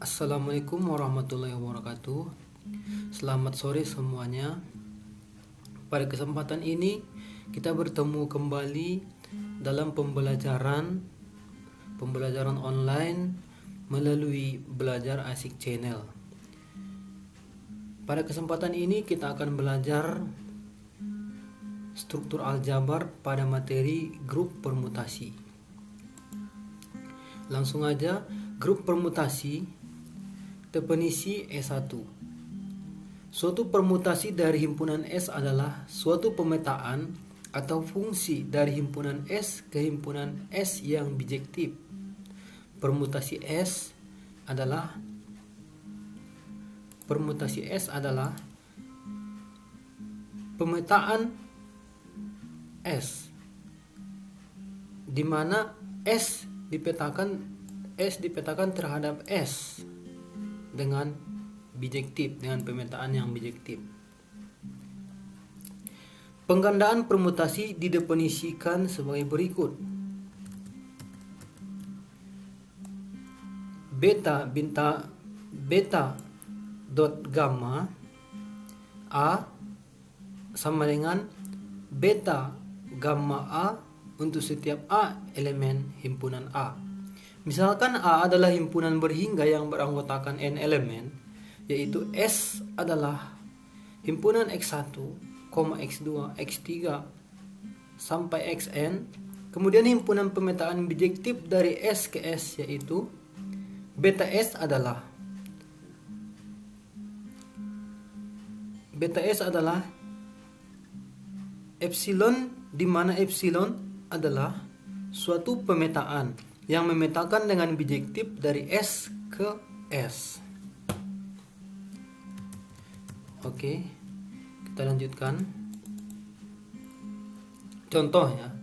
Assalamualaikum warahmatullahi wabarakatuh. Selamat sore semuanya. Pada kesempatan ini kita bertemu kembali dalam pembelajaran online melalui Belajar Asik Channel. Pada kesempatan ini kita akan belajar struktur aljabar pada materi grup permutasi. Langsung aja, grup permutasi. Definisi S1. Suatu permutasi dari himpunan S adalah suatu pemetaan atau fungsi dari himpunan S ke himpunan S yang bijektif. Permutasi S adalah pemetaan S, di mana S dipetakan terhadap S dengan bijektif, dengan pemetaan yang bijektif. Penggandaan permutasi didefinisikan sebagai berikut. Beta dot gamma A sama dengan beta gamma A untuk setiap A elemen himpunan A. Misalkan A adalah himpunan berhingga yang beranggotakan N elemen, yaitu S adalah himpunan X1, X2, X3 sampai Xn. Kemudian himpunan pemetaan bijektif dari S ke S, yaitu beta S adalah epsilon, di mana epsilon adalah suatu pemetaan yang memetakan dengan bijektif dari S ke S. Oke, kita lanjutkan. Contoh ya.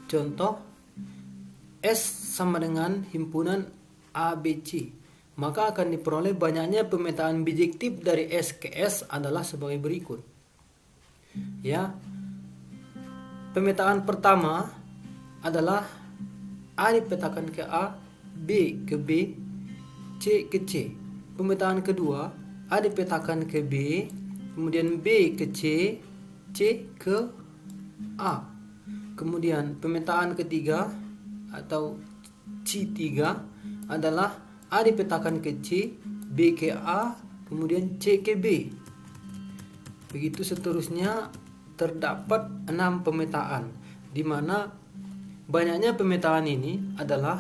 Contoh S sama dengan himpunan ABC, maka akan diperoleh banyaknya pemetaan bijektif dari S ke S adalah sebagai berikut. Ya. Pemetaan pertama adalah A dipetakan ke A, B ke B, C ke C. Pemetaan kedua, A dipetakan ke B, kemudian B ke C, C ke A. Kemudian pemetaan ketiga atau C3 adalah A dipetakan ke C, B ke A, kemudian C ke B. Begitu seterusnya, terdapat 6 pemetaan, di mana banyaknya pemetaan ini adalah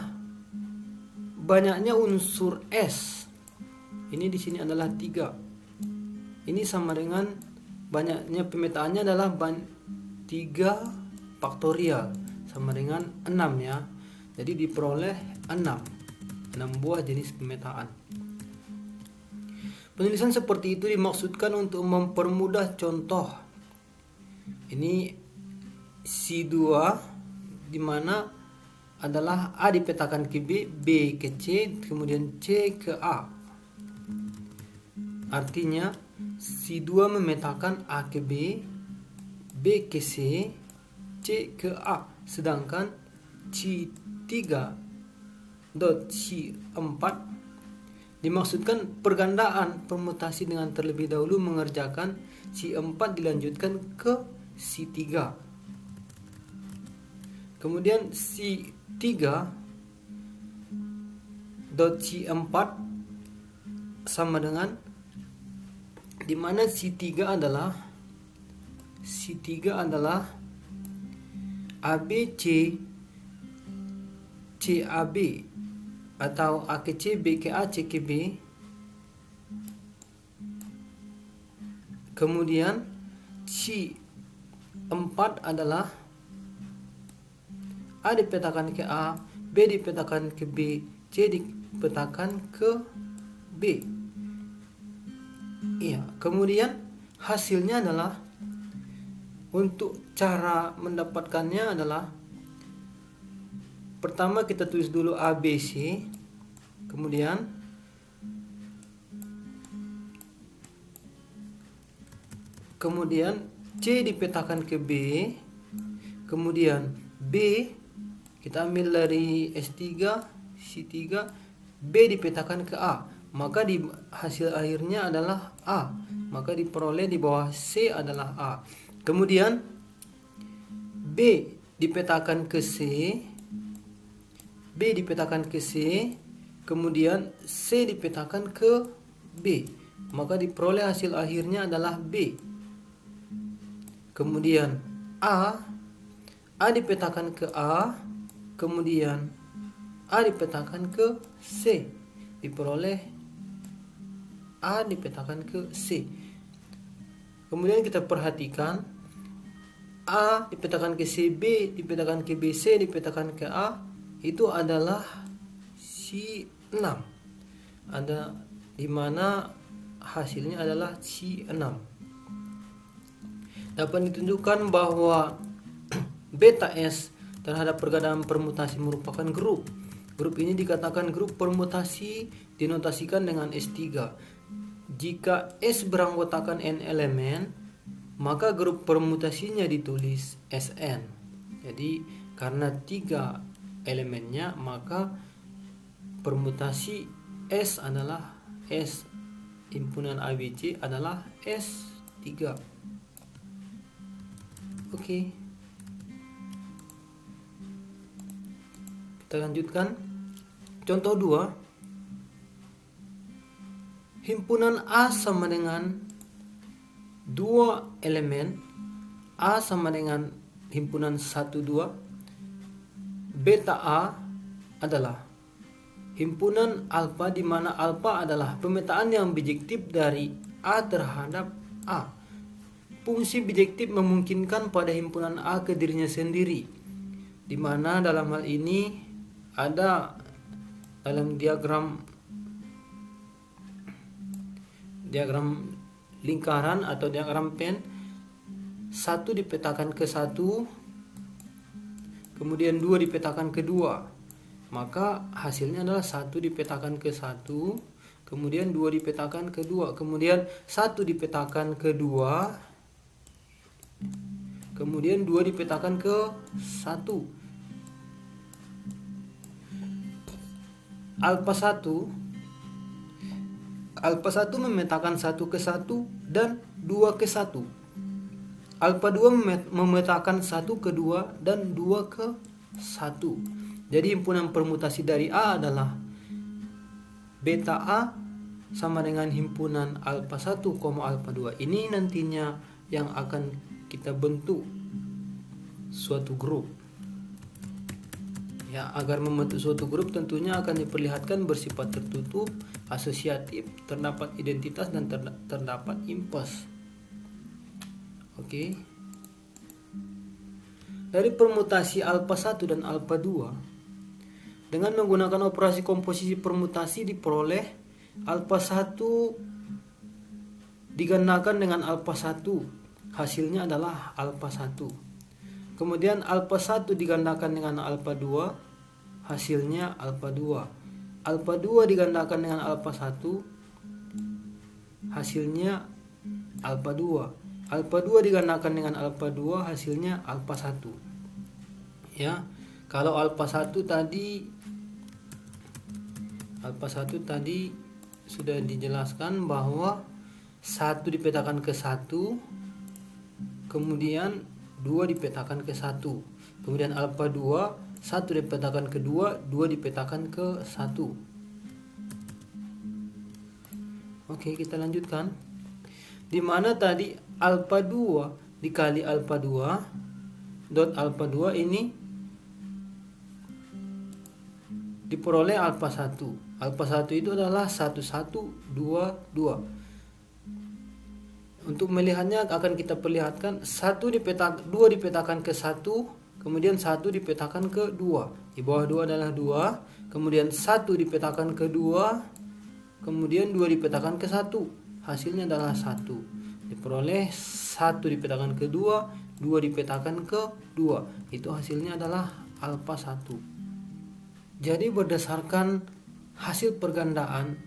banyaknya unsur S. Ini di sini adalah 3. Ini sama dengan banyaknya pemetaannya adalah 3 faktorial sama dengan 6 ya. Jadi diperoleh 6 buah jenis pemetaan. Penulisan seperti itu dimaksudkan untuk mempermudah contoh. Ini C2, di mana adalah A dipetakan ke B, B ke C, kemudian C ke A. Artinya C2 memetakan A ke B, B ke C, C ke A. Sedangkan C3 dot C4 dimaksudkan pergandaan permutasi dengan terlebih dahulu mengerjakan C4 dilanjutkan ke C3. Kemudian C3 dot C4 sama dengan, di mana C3 adalah ABC CAB atau A ke C, B ke A, C ke B. Kemudian C4 adalah A dipetakan ke A, B dipetakan ke B, C dipetakan ke B. Iya, kemudian hasilnya adalah, untuk cara mendapatkannya adalah, pertama kita tulis dulu ABC, kemudian C dipetakan ke B, kemudian B kita ambil dari S3, C3, B dipetakan ke A. maka di hasil akhirnya adalah A, maka diperoleh di bawah C adalah A. Kemudian B dipetakan ke C, B dipetakan ke C, kemudian C dipetakan ke B, maka diperoleh hasil akhirnya adalah B. Kemudian A dipetakan ke A, kemudian A dipetakan ke C, diperoleh A dipetakan ke C. Kemudian kita perhatikan A dipetakan ke C, B dipetakan ke B, C dipetakan ke A, itu adalah C6. Ada di mana hasilnya adalah C6. Dapat ditunjukkan bahwa beta S terhadap pergandaan permutasi merupakan grup. Grup ini dikatakan grup permutasi dinotasikan dengan S3. Jika S beranggotakan N elemen, maka grup permutasinya ditulis Sn. Jadi karena 3 elemennya, maka permutasi S adalah S, himpunan ABC adalah S3. Oke. Kita lanjutkan. Contoh 2. Himpunan A sama dengan 2 elemen. A sama dengan himpunan 1, 2. Beta A adalah himpunan alfa, di mana alfa adalah pemetaan yang bijektif dari A terhadap A. Fungsi bijektif memungkinkan pada himpunan A ke dirinya sendiri, di mana dalam hal ini ada dalam diagram lingkaran atau diagram pen, 1 dipetakan ke 1, kemudian 2 dipetakan ke 2, maka hasilnya adalah 1 dipetakan ke 1, kemudian 2 dipetakan ke 2, kemudian 1 dipetakan ke 2, kemudian 2 dipetakan ke 1. Alfa 1 memetakan 1 ke 1 dan 2 ke 1. Alfa 2 memetakan 1 ke 2 dan 2 ke 1. Jadi himpunan permutasi dari A adalah beta A sama dengan himpunan alfa 1, alfa 2. Ini nantinya yang akan kita bentuk suatu grup. Ya, agar membentuk suatu grup tentunya akan diperlihatkan bersifat tertutup, asosiatif, terdapat identitas dan terdapat impos. Oke. Dari permutasi alfa 1 dan alfa 2, dengan menggunakan operasi komposisi permutasi diperoleh alfa 1 digandakan dengan alfa 1. Hasilnya adalah alfa 1. Kemudian alfa 1 digandakan dengan alfa 2, hasilnya alfa 2. Alfa 2 digandakan dengan alfa 1, hasilnya alfa 2. Alfa 2 digandakan dengan alfa 2, hasilnya alfa 1. Ya, kalau alfa 1 tadi sudah dijelaskan bahwa 1 dipetakan ke 1, kemudian 2 dipetakan ke 1. Kemudian alfa 2, 1 dipetakan ke 2, 2 dipetakan ke 1. Oke, kita lanjutkan. Di mana tadi alfa 2 dikali alfa 2 dot alfa 2 ini diperoleh alfa 1. Alfa 1 itu adalah 1, 1, 2, 2. Untuk melihatnya akan kita perlihatkan 2 dipetakan ke 1, kemudian 1 dipetakan ke 2. Di bawah 2 adalah 2, kemudian 1 dipetakan ke 2, kemudian 2 dipetakan ke 1. Hasilnya adalah 1. Diperoleh 1 dipetakan ke 2, 2 dipetakan ke 2. Itu hasilnya adalah alfa 1. Jadi berdasarkan hasil pergandaan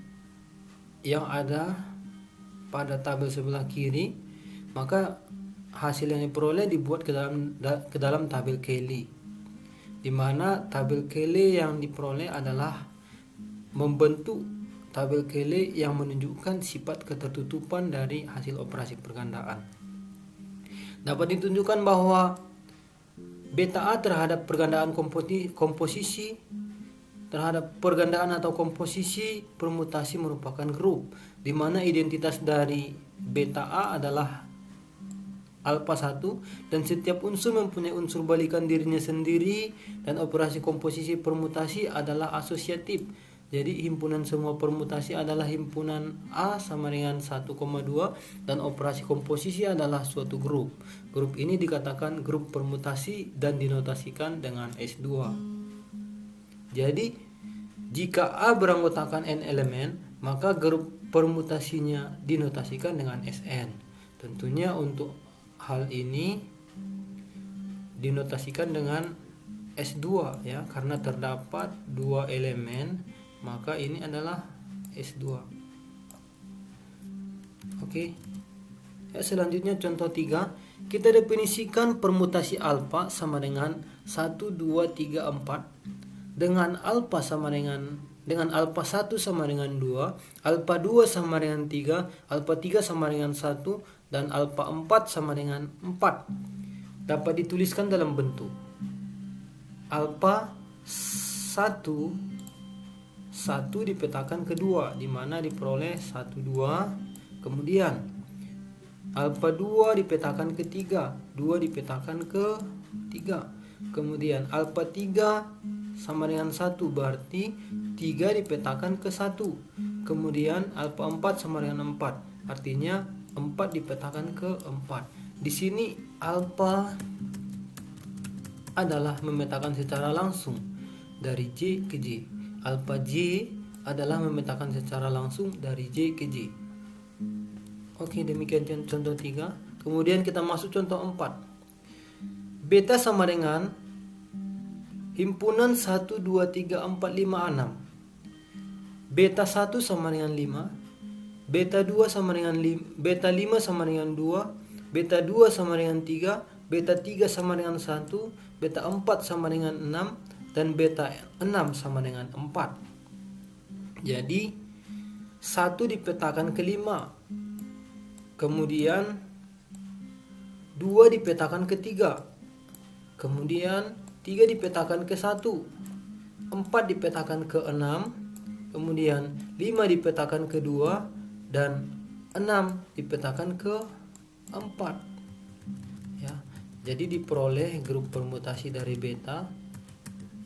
yang ada pada tabel sebelah kiri, maka hasil yang diperoleh dibuat ke dalam tabel Cayley, di mana tabel Cayley yang diperoleh adalah membentuk tabel Cayley yang menunjukkan sifat ketertutupan dari hasil operasi pergandaan. Dapat ditunjukkan bahwa beta A terhadap pergandaan komposisi terhadap pergandaan atau komposisi permutasi merupakan grup, di mana identitas dari beta A adalah alfa 1 dan setiap unsur mempunyai unsur balikan dirinya sendiri, dan operasi komposisi permutasi adalah asosiatif. Jadi himpunan semua permutasi adalah himpunan A sama dengan 1,2 dan operasi komposisi adalah suatu grup. Grup ini dikatakan grup permutasi dan dinotasikan dengan S2. Jadi jika A beranggotakan n elemen, maka grup permutasinya dinotasikan dengan Sn. Tentunya untuk hal ini dinotasikan dengan S2 ya, karena terdapat 2 elemen, maka ini adalah S2. Oke. Ya, selanjutnya contoh 3, kita definisikan permutasi alfa sama dengan 1 2 3 4 dengan alfa sama dengan alfa 1 sama dengan 2, alfa 2 sama dengan 3, alfa 3 sama dengan 1, dan alfa 4 sama dengan 4. Dapat dituliskan dalam bentuk alfa 1 dipetakan ke 2, di mana diperoleh 1 2, kemudian alfa 2 dipetakan ke 3, 2 dipetakan ke 3, kemudian alfa 3 sama dengan 1, berarti 3 dipetakan ke 1. Kemudian alfa 4 sama dengan 4, artinya 4 dipetakan ke 4. Di sini alfa adalah memetakan secara langsung dari J ke J. Alfa J adalah memetakan secara langsung dari J ke J. Oke, demikian contoh 3. Kemudian kita masuk contoh 4. Beta sama dengan himpunan 1 2 3 4 5 6. Beta 1 sama dengan 5, beta 2 sama dengan 5, beta 5 sama dengan 2, beta 2 sama dengan 3, beta 3 sama dengan 1, beta 4 sama dengan 6, dan beta 6 sama dengan 4. Jadi 1 dipetakan ke 5, kemudian 2 dipetakan ke 3, kemudian 3 dipetakan ke 1, 4 dipetakan ke 6, kemudian 5 dipetakan ke 2, dan 6 dipetakan ke 4 ya. Jadi diperoleh grup permutasi dari beta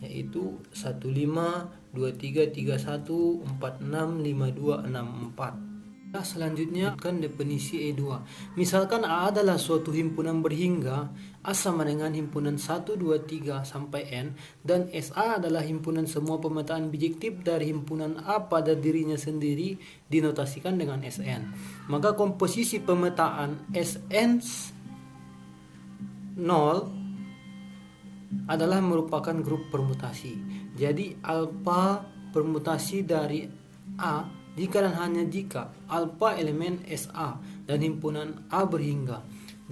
yaitu 15 23 31 46 52 64. Nah, selanjutnya kan definisi E2. Misalkan A adalah suatu himpunan berhingga, A sama dengan himpunan 1, 2, 3 sampai N, dan SA adalah himpunan semua pemetaan bijektif dari himpunan A pada dirinya sendiri, dinotasikan dengan Sn. Maka komposisi pemetaan Sn 0 adalah merupakan grup permutasi. Jadi alfa permutasi dari A jika dan hanya jika alfa elemen SA dan himpunan A berhingga.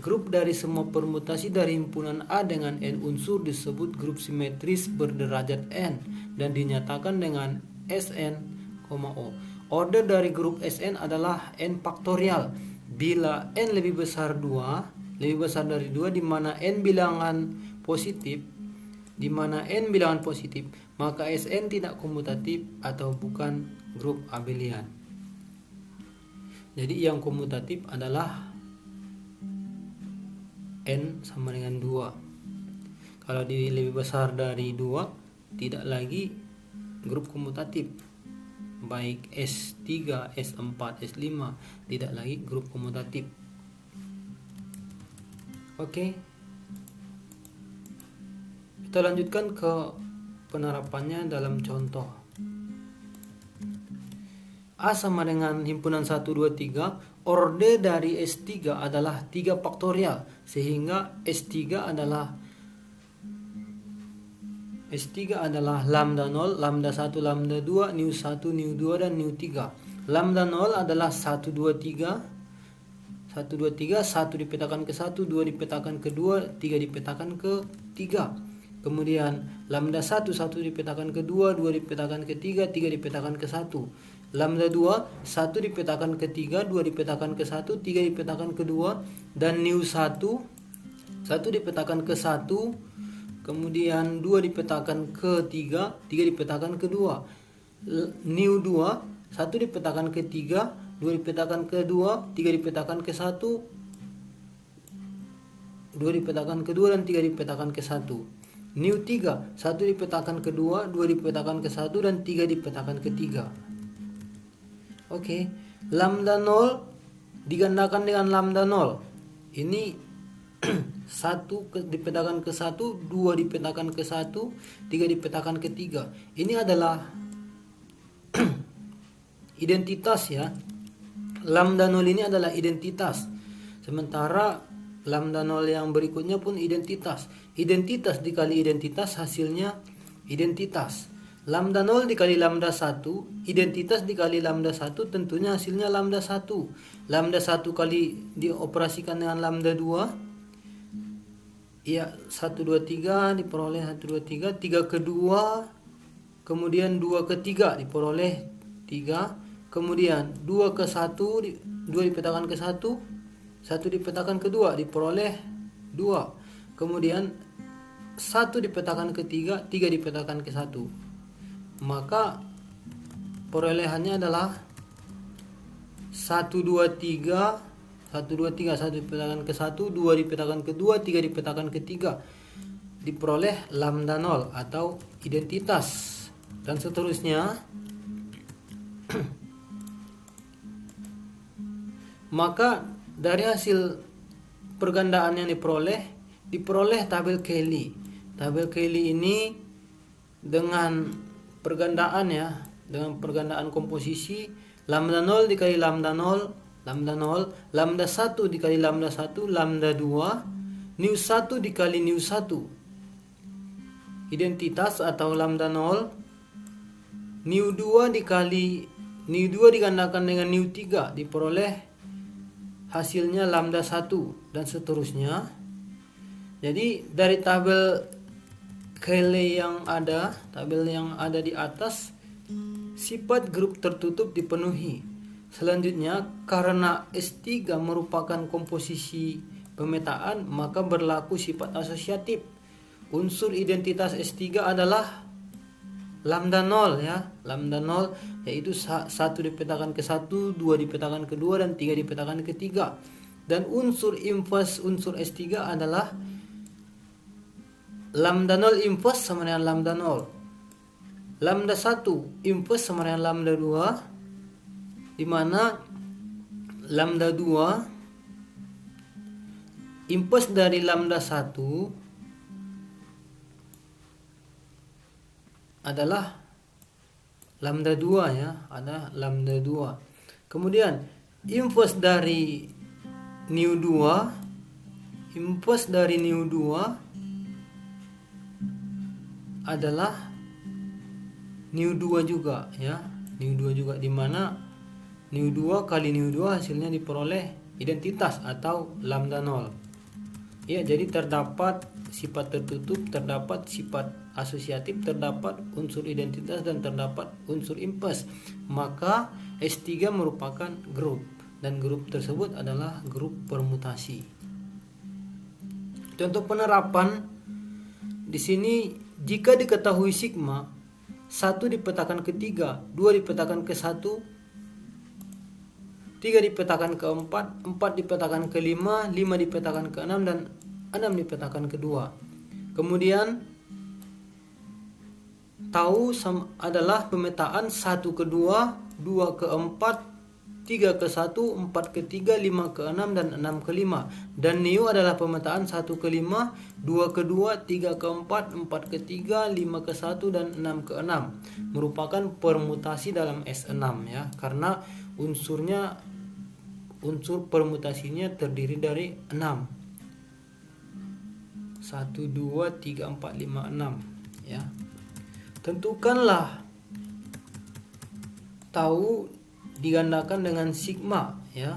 Grup dari semua permutasi dari himpunan A dengan N unsur disebut grup simetris berderajat N dan dinyatakan dengan Sn, O. Order dari grup Sn adalah N faktorial. Bila N lebih besar dari 2, di mana N bilangan positif, maka Sn tidak komutatif atau bukan grup abelian. Jadi yang komutatif adalah N sama dengan 2. Kalau dia lebih besar dari 2, tidak lagi grup komutatif. Baik S3, S4, S5 tidak lagi grup komutatif. Oke. Kita lanjutkan ke penerapannya dalam contoh. A sama dengan himpunan 1, 2, 3, orde dari S3 adalah 3 faktorial, sehingga S3 adalah lambda 0, lambda 1, lambda 2, nu 1, nu 2, dan nu 3. Lambda 0 adalah 1, 2, 3, 1 dipetakan ke 1, 2 dipetakan ke 2, 3 dipetakan ke 3. Kemudian lambda 1 dipetakan ke 2, 2 dipetakan ke 3, 3 dipetakan ke 1. Lambda 2, 1 dipetakan ke 3, 2 dipetakan ke 1, 3 dipetakan ke 2, dan nu 1, 1 dipetakan ke 1, kemudian 2 dipetakan ke 3, 3 dipetakan ke 2. Nu 2, 1 dipetakan ke 3, 2 dipetakan ke 2, 3 dipetakan ke 1, 2 dipetakan ke 2, dan 3 dipetakan ke 1. Nu 3, 1 dipetakan ke 2, 2 dipetakan ke 1, dan 3 dipetakan ke 3. Oke, lambda 0 digandakan dengan lambda 0. Ini 1 dipetakan ke 1, 2 dipetakan ke 1, 3 dipetakan ke 3. Ini adalah identitas ya. Lambda 0 ini adalah identitas. Sementara lambda 0 yang berikutnya pun identitas. Identitas dikali identitas hasilnya identitas. Lambda 0 dikali lambda 1, identitas dikali lambda 1 tentunya hasilnya lambda 1. Lambda 1 kali dioperasikan dengan lambda 2, ya 1, 2, 3 diperoleh 1, 2, 3, 3 ke 2, kemudian 2 ke 3 diperoleh 3, kemudian 2 ke 1, 2 dipetakan ke 1, 1 dipetakan ke 2 diperoleh 2, kemudian 1 dipetakan ke 3, 3 dipetakan ke 1. Maka perolehannya adalah 1, 2, 3, 1, 2, 3, 1 dipetakan ke 1, 2 dipetakan ke 2, 3 dipetakan ke 3. Diperoleh lambda 0 atau identitas. Dan seterusnya. Maka dari hasil pergandaan yang diperoleh tabel Cayley. Tabel Cayley ini dengan pergandaan ya, dengan pergandaan komposisi lambda 0 dikali lambda 0, lambda 0, lambda 1 dikali lambda 1, lambda 2, nu 1 dikali nu 1. Identitas atau lambda 0, nu 2 dikali nu 2 digandakan dengan nu 3 diperoleh hasilnya lambda 1 dan seterusnya. Jadi dari tabel Cayley yang ada, tabel yang ada di atas, sifat grup tertutup dipenuhi. Selanjutnya, karena S3 merupakan komposisi pemetaan, maka berlaku sifat asosiatif. Unsur identitas S3 adalah lambda 0 ya, lambda 0 yaitu 1 dipetakan ke 1, 2 dipetakan ke 2, dan 3 dipetakan ke 3. Dan unsur inverse unsur S3 adalah lambda 0 inverse sama dengan lambda 0. Lambda 1 inverse sama dengan lambda 2, di mana lambda 2 inverse dari lambda 1 adalah lambda 2 ya, ada lambda 2. Kemudian inverse dari nu 2, inverse dari nu 2 adalah nu 2 juga ya, nu 2 juga, di mana nu 2 kali nu 2 hasilnya diperoleh identitas atau lambda 0. Ya, jadi terdapat sifat tertutup, terdapat sifat asosiatif, terdapat unsur identitas, dan terdapat unsur inverse. Maka S3 merupakan grup, dan grup tersebut adalah grup permutasi. Contoh penerapan di sini, jika diketahui sigma 1 dipetakan ke 3, 2 dipetakan ke 1, 3 dipetakan ke 4, 4 dipetakan ke 5, 5 dipetakan ke 6, dan 6 dipetakan ke 2. Kemudian tahu adalah pemetaan 1 ke 2, 2 ke 4, 3 ke 1, 4 ke 3, 5 ke 6, dan 6 ke 5. Dan nu adalah pemetaan 1 ke 5, 2 ke 2, 3 ke 4, 4 ke 3, 5 ke 1, dan 6 ke 6. Merupakan permutasi dalam S6 ya, karena unsur permutasinya terdiri dari 6. 1, 2, 3, 4, 5, 6 ya. Tentukanlah tahu digandakan dengan sigma ya.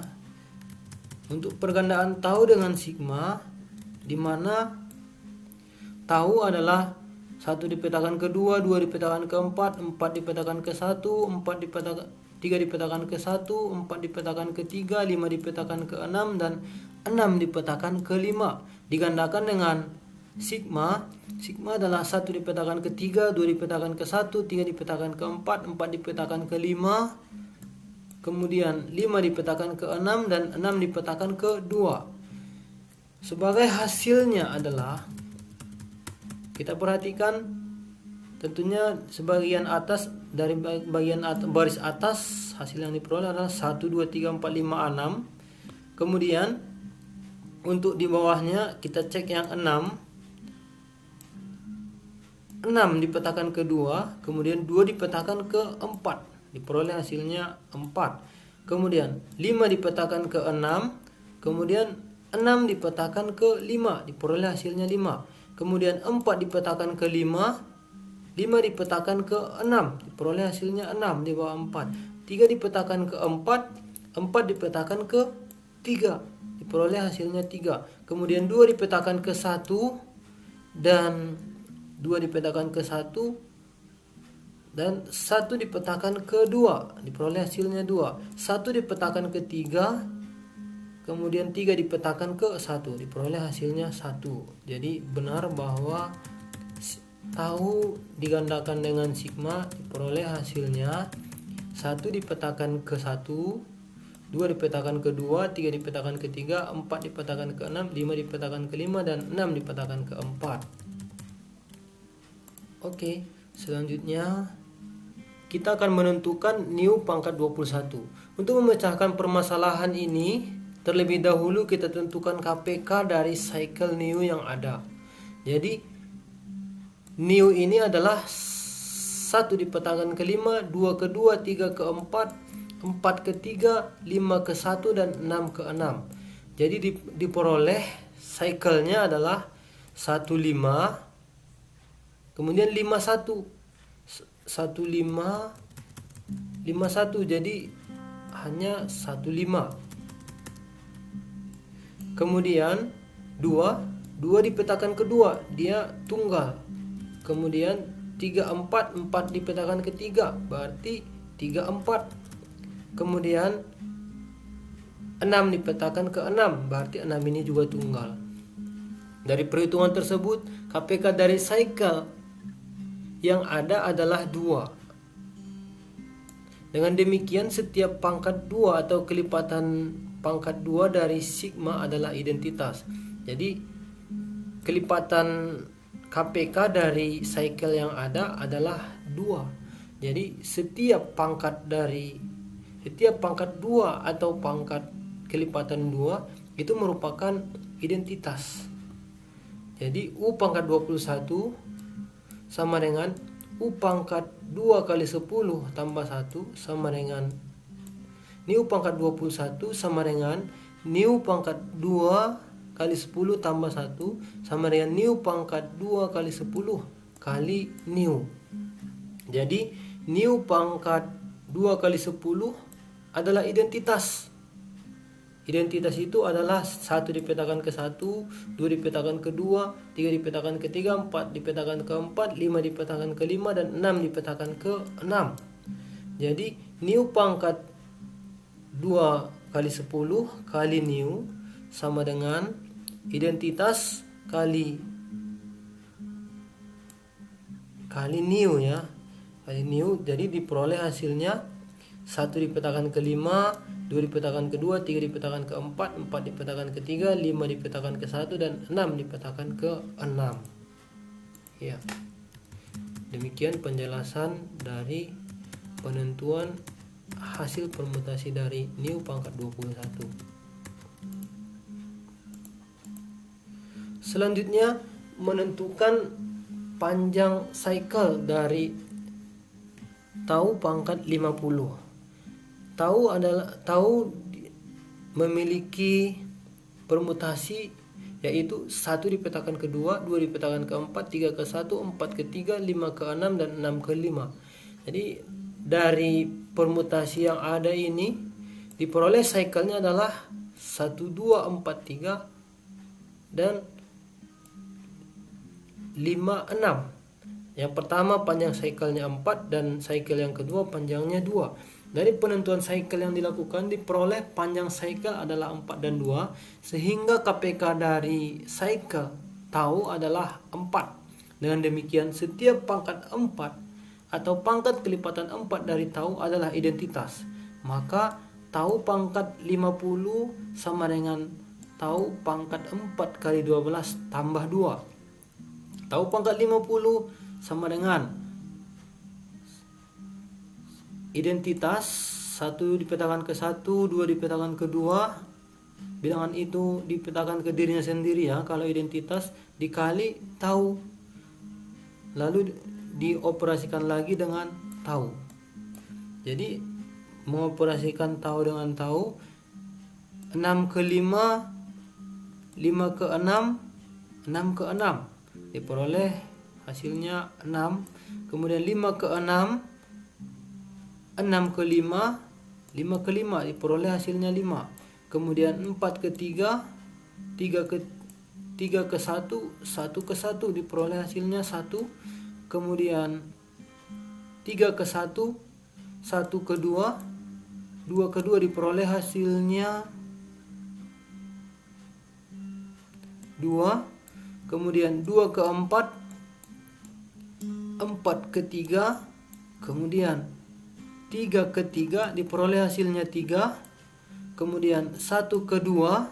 Untuk pergandaan tahu dengan sigma, di mana tahu adalah 1 dipetakan ke 2, 2 dipetakan ke 4, 4 dipetakan ke 1, 4 dipetakan 3 dipetakan ke 1, 4 dipetakan ke 3, 5 dipetakan ke 6, dan 6 dipetakan ke 5. Digandakan dengan sigma. Sigma adalah 1 dipetakan ke 3, 2 dipetakan ke 1, 3 dipetakan ke 4, 4 dipetakan ke 5, kemudian 5 dipetakan ke 6, dan 6 dipetakan ke 2. Sebagai hasilnya adalah, kita perhatikan tentunya sebagian atas dari bagian atas, baris atas, hasil yang diperoleh adalah 1, 2, 3, 4, 5, 6. Kemudian untuk di bawahnya kita cek yang 6. 6 dipetakan ke 2, kemudian 2 dipetakan ke 4, diperoleh hasilnya 4. Kemudian 5 dipetakan ke 6, kemudian 6 dipetakan ke 5, diperoleh hasilnya 5. Kemudian 4 dipetakan ke 5, 5 dipetakan ke 6, diperoleh hasilnya 6 di bawah 4. 3 dipetakan ke 4, 4 dipetakan ke 3, diperoleh hasilnya 3. Kemudian 2 dipetakan ke 1, dan 2 dipetakan ke 1, dan 1 dipetakan ke 2, diperoleh hasilnya 2. 1 dipetakan ke 3, kemudian 3 dipetakan ke 1, diperoleh hasilnya 1. Jadi benar bahwa tahu digandakan dengan sigma, diperoleh hasilnya 1 dipetakan ke 1, 2 dipetakan ke 2, 3 dipetakan ke 3, 4 dipetakan ke 6, 5 dipetakan ke 5, dan 6 dipetakan ke 4. Oke, selanjutnya kita akan menentukan new pangkat 21. Untuk memecahkan permasalahan ini, terlebih dahulu kita tentukan KPK dari cycle new yang ada. Jadi new ini adalah 1 dipetakan ke 5, 2 ke 2, 3 ke 4, 4 ke 3, 5 ke 1, dan 6 ke 6. Jadi diperoleh cycle-nya adalah 1, 5, kemudian 5, 1, 1, 5, 5, 1, jadi hanya 1, 5. Kemudian 2 dipetakan ke 2, dia tunggal. Kemudian 3, 4, 4 dipetakan ke 3, berarti 3, 4. Kemudian 6 dipetakan ke 6, berarti 6 ini juga tunggal. Dari perhitungan tersebut, KPK dari cycle yang ada adalah 2. Dengan demikian, setiap pangkat 2 atau kelipatan pangkat 2 dari sigma adalah identitas. Jadi kelipatan KPK dari cycle yang ada adalah 2. Jadi setiap pangkat 2 atau pangkat kelipatan 2 itu merupakan identitas. Jadi U pangkat 21 sama dengan U pangkat 2 kali 10 tambah 1 sama dengan New pangkat 21 sama dengan New pangkat 2 kali 10 tambah 1 sama dengan New pangkat 2 kali 10 kali New. Jadi New pangkat 2 kali 10 adalah identitas. Identitas itu adalah 1 dipetakan ke 1, 2 dipetakan ke 2, 3 dipetakan ke 3, 4 dipetakan ke 4, 5 dipetakan ke 5, dan 6 dipetakan ke 6. Jadi New pangkat 2 kali 10 kali new sama dengan identitas kali new ya. Kali new, jadi diperoleh hasilnya 1 dipetakan ke 5, 2 dipetakan ke 2, 3 dipetakan ke 4, 4 dipetakan ke 3, 5 dipetakan ke 1, dan 6 dipetakan ke 6. Ya. Demikian penjelasan dari penentuan hasil permutasi dari new pangkat 21. Selanjutnya menentukan panjang cycle dari tau pangkat 50. Tau memiliki permutasi yaitu 1 dipetakan ke 2, 2 dipetakan ke 4, 3 ke 1, 4 ke 3, 5 ke 6, dan 6 ke 5. Jadi dari permutasi yang ada ini diperoleh cycle-nya adalah 1, 2, 4, 3 dan 5, 6. Yang pertama panjang cycle-nya 4 dan cycle yang kedua panjangnya 2. Dari penentuan cycle yang dilakukan diperoleh panjang cycle adalah 4 dan 2, sehingga KPK dari cycle tau adalah 4. Dengan demikian setiap pangkat 4 atau pangkat kelipatan 4 dari tau adalah identitas. Maka tau pangkat 50 sama dengan tau pangkat 4 kali 12 tambah 2. Tau pangkat 50 sama dengan identitas 1 dipetakan ke 1, 2 dipetakan ke 2. Bilangan itu dipetakan ke dirinya sendiri ya, kalau identitas dikali tau, lalu dioperasikan lagi dengan tau. Jadi mengoperasikan tau dengan tau, 6 ke 5, 5 ke 6, 6 ke 6 diperoleh hasilnya 6. Kemudian 5 ke 6, 6 ke 5, 5 ke 5 diperoleh hasilnya 5. Kemudian 4 ke 3, 3 ke 1, 1 ke 1 diperoleh hasilnya 1. Kemudian 3 ke 1, 1 ke 2, 2 ke 2 diperoleh hasilnya 2. Kemudian 2 ke 4, 4 ke 3, kemudian 3 ke 3 diperoleh hasilnya 3. Kemudian 1 ke 2,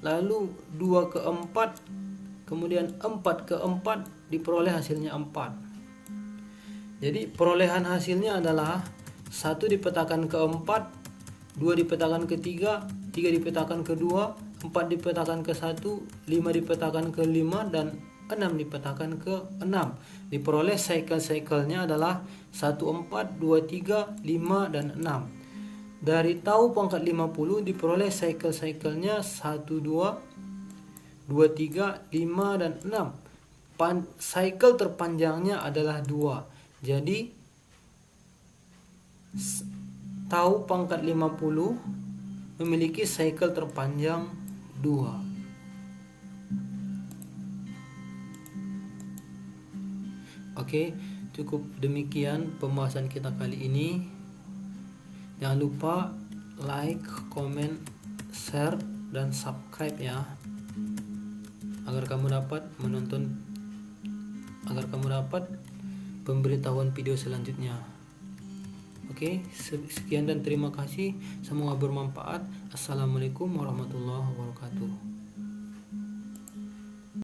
lalu 2 ke 4, kemudian 4 ke 4 diperoleh hasilnya 4. Jadi perolehan hasilnya adalah 1 dipetakan ke 4, 2 dipetakan ke 3, 3 dipetakan ke 2, 4 dipetakan ke 1, 5 dipetakan ke 5, dan 6 dipetakan ke 6. Diperoleh cycle-cyclenya adalah 1, 4, 2, 3, 5, dan 6. Dari tau pangkat 50 diperoleh cycle-cyclenya 1, 2, 2, 3, 5, dan 6. Cycle terpanjangnya adalah 2. Jadi tau pangkat 50 memiliki cycle terpanjang 2. Oke, cukup demikian pembahasan kita kali ini. Jangan lupa like, comment, share, dan subscribe ya, agar kamu dapat pemberitahuan video selanjutnya. Oke, sekian dan terima kasih. Semoga bermanfaat. Assalamualaikum warahmatullahi wabarakatuh.